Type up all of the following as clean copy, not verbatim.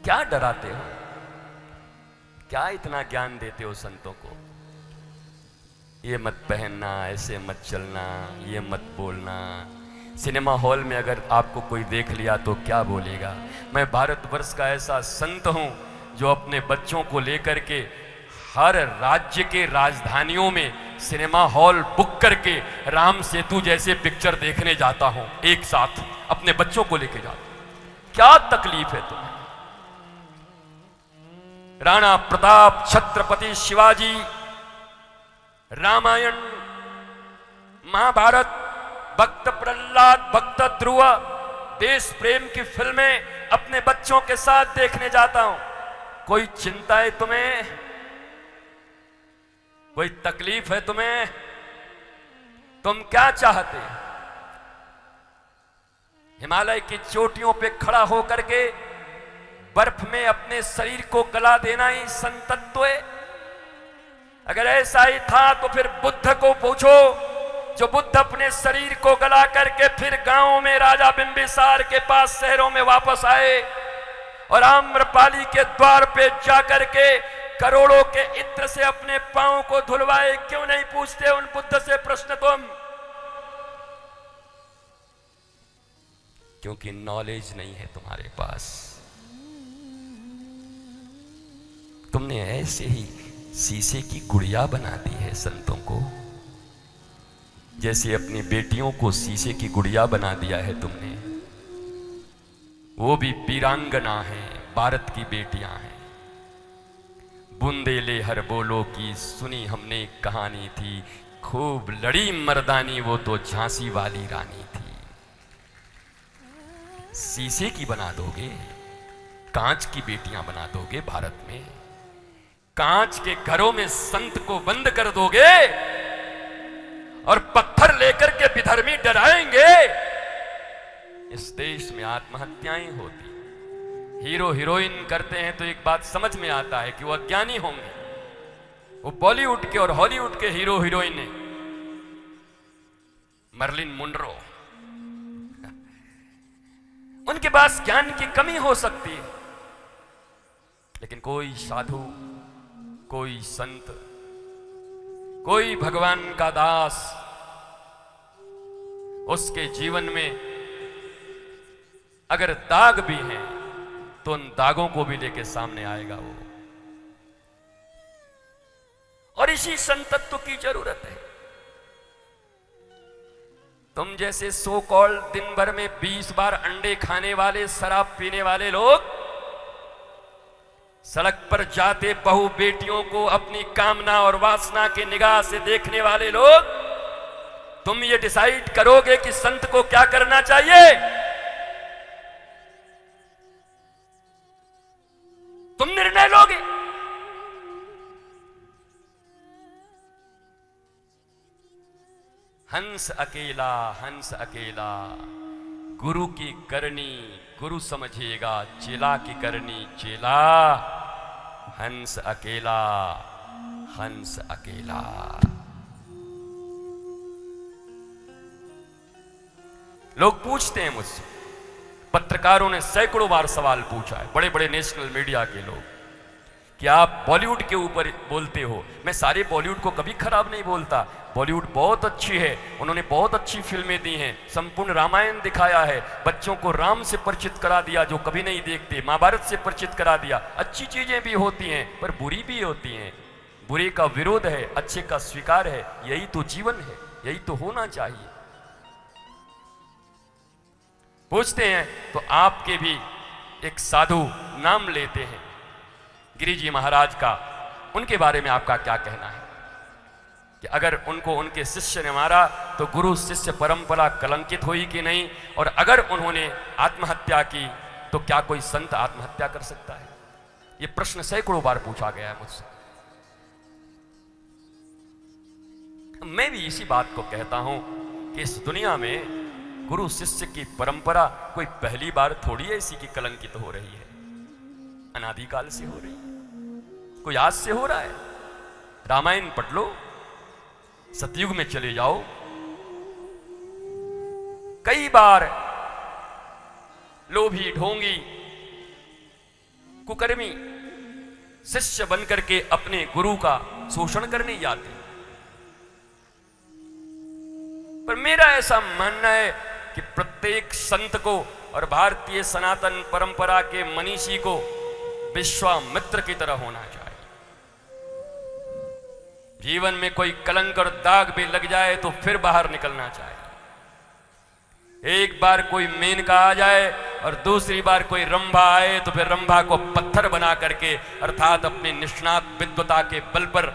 क्या डराते हो? क्या इतना ज्ञान देते हो संतों को? ये मत पहनना, ऐसे मत चलना, ये मत बोलना। सिनेमा हॉल में अगर आपको कोई देख लिया तो क्या बोलेगा? मैं भारतवर्ष का ऐसा संत हूं जो अपने बच्चों को लेकर के हर राज्य के राजधानियों में सिनेमा हॉल बुक करके राम सेतु जैसे पिक्चर देखने जाता हूं, एक साथ अपने बच्चों को लेके जाता हूं। क्या तकलीफ है तुम्हें? राणा प्रताप, छत्रपति शिवाजी, रामायण, महाभारत, भक्त प्रहलाद, भक्त ध्रुव, देश प्रेम की फिल्में अपने बच्चों के साथ देखने जाता हूं। कोई चिंता है तुम्हें? कोई तकलीफ है तुम्हें? तुम क्या चाहते? हिमालय की चोटियों पे खड़ा होकर के बर्फ में अपने शरीर को गला देना ही संतत्व है? अगर ऐसा ही था तो फिर बुद्ध को पूछो, जो बुद्ध अपने शरीर को गला करके फिर गांवों में राजा बिंबिसार के पास शहरों में वापस आए और आम्रपाली के द्वार पे जाकर के करोड़ों के इत्र से अपने पांव को धुलवाए। क्यों नहीं पूछते उन बुद्ध से प्रश्न तुम? क्योंकि नॉलेज नहीं है तुम्हारे पास। तुमने ऐसे ही शीशे की गुड़िया बना दी है संतों को, जैसे अपनी बेटियों को शीशे की गुड़िया बना दिया है तुमने। वो भी वीरांगना है, भारत की बेटियां हैं। बुंदेले हर बोलो की सुनी हमने कहानी थी, खूब लड़ी मर्दानी वो तो झांसी वाली रानी थी। शीशे की बना दोगे, कांच की बेटियां बना दोगे भारत में? कांच के घरों में संत को बंद कर दोगे और पत्थर लेकर के विधर्मी डराएंगे? इस देश में आत्महत्याएं होती, हीरो हीरोइन करते हैं तो एक बात समझ में आता है कि वो अज्ञानी होंगे। वो बॉलीवुड के और हॉलीवुड के हीरो हीरोइन है। मर्लिन मुनरो, उनके पास ज्ञान की कमी हो सकती है, लेकिन कोई साधु, कोई संत, कोई भगवान का दास, उसके जीवन में अगर दाग भी हैं तो उन दागों को भी लेके सामने आएगा वो। और इसी संतत्व की जरूरत है। तुम जैसे सो कॉल्ड दिन भर में 20 बार अंडे खाने वाले, शराब पीने वाले लोग, सड़क पर जाते बहु बेटियों को अपनी कामना और वासना की निगाह से देखने वाले लोग, तुम ये डिसाइड करोगे कि संत को क्या करना चाहिए? तुम निर्णय लोगे। हंस अकेला, हंस अकेला, गुरु की करनी गुरु समझिएगा, चेला की करनी चेला। हंस अकेला, हंस अकेला। लोग पूछते हैं मुझसे, पत्रकारों ने सैकड़ों बार सवाल पूछा है, बड़े बड़े नेशनल मीडिया के लोग, कि आप बॉलीवुड के ऊपर बोलते हो। मैं सारे बॉलीवुड को कभी खराब नहीं बोलता। बॉलीवुड बहुत अच्छी है, उन्होंने बहुत अच्छी फिल्में दी हैं, संपूर्ण रामायण दिखाया है, बच्चों को राम से परिचित करा दिया जो कभी नहीं देखते, महाभारत से परिचित करा दिया। अच्छी चीजें भी होती हैं पर बुरी भी होती हैं। बुरे का विरोध है, अच्छे का स्वीकार है। यही तो जीवन है, यही तो होना चाहिए। पूछते हैं तो आपके भी एक साधु नाम लेते हैं, गिरिजी जी महाराज का, उनके बारे में आपका क्या कहना है कि अगर उनको उनके शिष्य ने मारा तो गुरु शिष्य परंपरा कलंकित हुई कि नहीं? और अगर उन्होंने आत्महत्या की तो क्या कोई संत आत्महत्या कर सकता है? यह प्रश्न सैकड़ों बार पूछा गया है मुझसे। मैं भी इसी बात को कहता हूं कि इस दुनिया में गुरु शिष्य की परंपरा कोई पहली बार थोड़ी ऐसी की कलंकित हो रही है, अनादिकाल से हो रही है, कोई आज से हो रहा है। रामायण पढ़ लो, सतयुग में चले जाओ, कई बार लोभी ढोंगी कुकर्मी शिष्य बनकर के अपने गुरु का शोषण करने जाते। पर मेरा ऐसा मानना है कि प्रत्येक संत को और भारतीय सनातन परंपरा के मनीषी को विश्वामित्र की तरह होना चाहिए। जीवन में कोई कलंक और दाग भी लग जाए तो फिर बाहर निकलना चाहिए। एक बार कोई मेनका आ जाए और दूसरी बार कोई रंभा आए तो फिर रंभा को पत्थर बना करके अर्थात अपनी निष्णात विद्वता के बल पर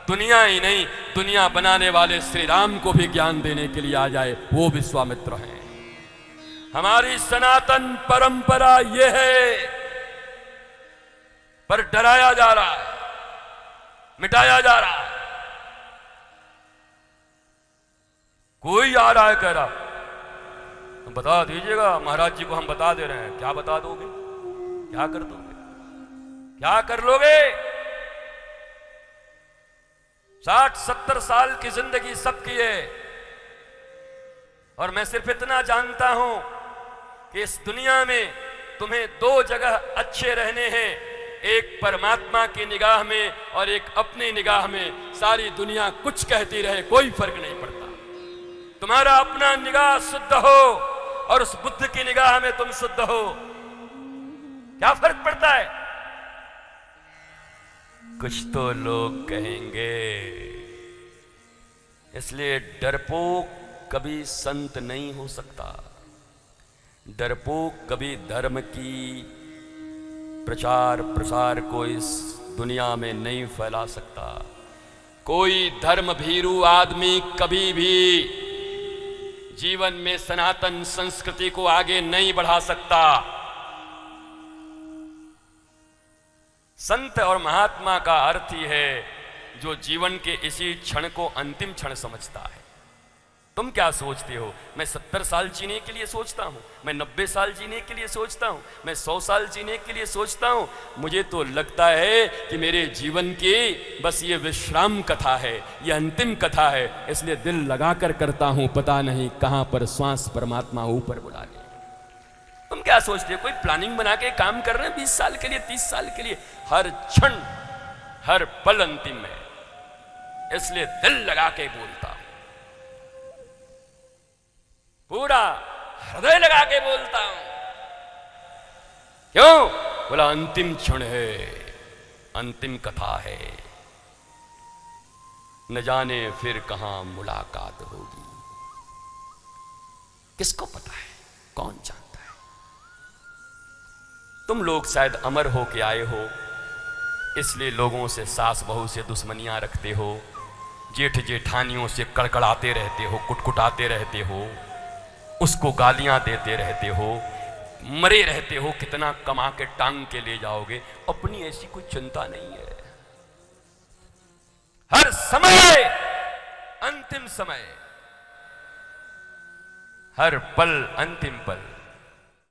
दुनिया ही नहीं दुनिया बनाने वाले श्री राम को भी ज्ञान देने के लिए आ जाए, वो विश्वामित्र हैं। हमारी सनातन परंपरा ये है, पर डराया जा रहा है, मिटाया जा रहा है। कोई आ रहा है कह रहा तो बता दीजिएगा, महाराज जी को हम बता दे रहे हैं। क्या बता दोगे? क्या कर दोगे? क्या कर लोगे? 60-70 साल की जिंदगी सबकी है, और मैं सिर्फ इतना जानता हूं कि इस दुनिया में तुम्हें 2 जगह अच्छे रहने हैं, एक परमात्मा की निगाह में और एक अपनी निगाह में। सारी दुनिया कुछ कहती रहे, कोई फर्क नहीं पड़ता। तुम्हारा अपना निगाह शुद्ध हो और उस बुद्ध की निगाह में तुम शुद्ध हो, क्या फर्क पड़ता है? कुछ तो लोग कहेंगे। इसलिए डरपोक कभी संत नहीं हो सकता। डरपोक कभी धर्म की प्रचार प्रसार को इस दुनिया में नहीं फैला सकता। कोई धर्म भीरू आदमी कभी भी जीवन में सनातन संस्कृति को आगे नहीं बढ़ा सकता। संत और महात्मा का अर्थ ही है जो जीवन के इसी क्षण को अंतिम क्षण समझता है। तुम क्या सोचते हो? मैं 70 साल जीने के लिए सोचता हूं, मैं 90 साल जीने के लिए सोचता हूं, मैं 100 साल जीने के लिए सोचता हूं। मुझे तो लगता है कि मेरे जीवन की बस ये विश्राम कथा है, ये अंतिम कथा है। इसलिए दिल लगाकर करता हूं, पता नहीं कहां पर श्वास परमात्मा ऊपर बुला ले। तुम क्या सोचते हो? कोई प्लानिंग बना के काम कर रहे हैं 20 साल के लिए, 30 साल के लिए? हर क्षण हर पल अंतिम है। इसलिए दिल लगा के बोलता हूं, पूरा हृदय लगा के बोलता हूं। क्यों? बोला अंतिम क्षण है, अंतिम कथा है, न जाने फिर कहां मुलाकात होगी। किसको पता है? कौन जानता है? तुम लोग शायद अमर हो के आए हो, इसलिए लोगों से सास बहू से दुश्मनियां रखते हो, जेठ जेठानियों से कड़कड़ाते रहते हो, कुटकुटाते रहते हो, उसको गालियां देते रहते हो, मरे रहते हो। कितना कमा के टांग के ले जाओगे? अपनी ऐसी कोई चिंता नहीं है। हर समय अंतिम समय, हर पल अंतिम पल।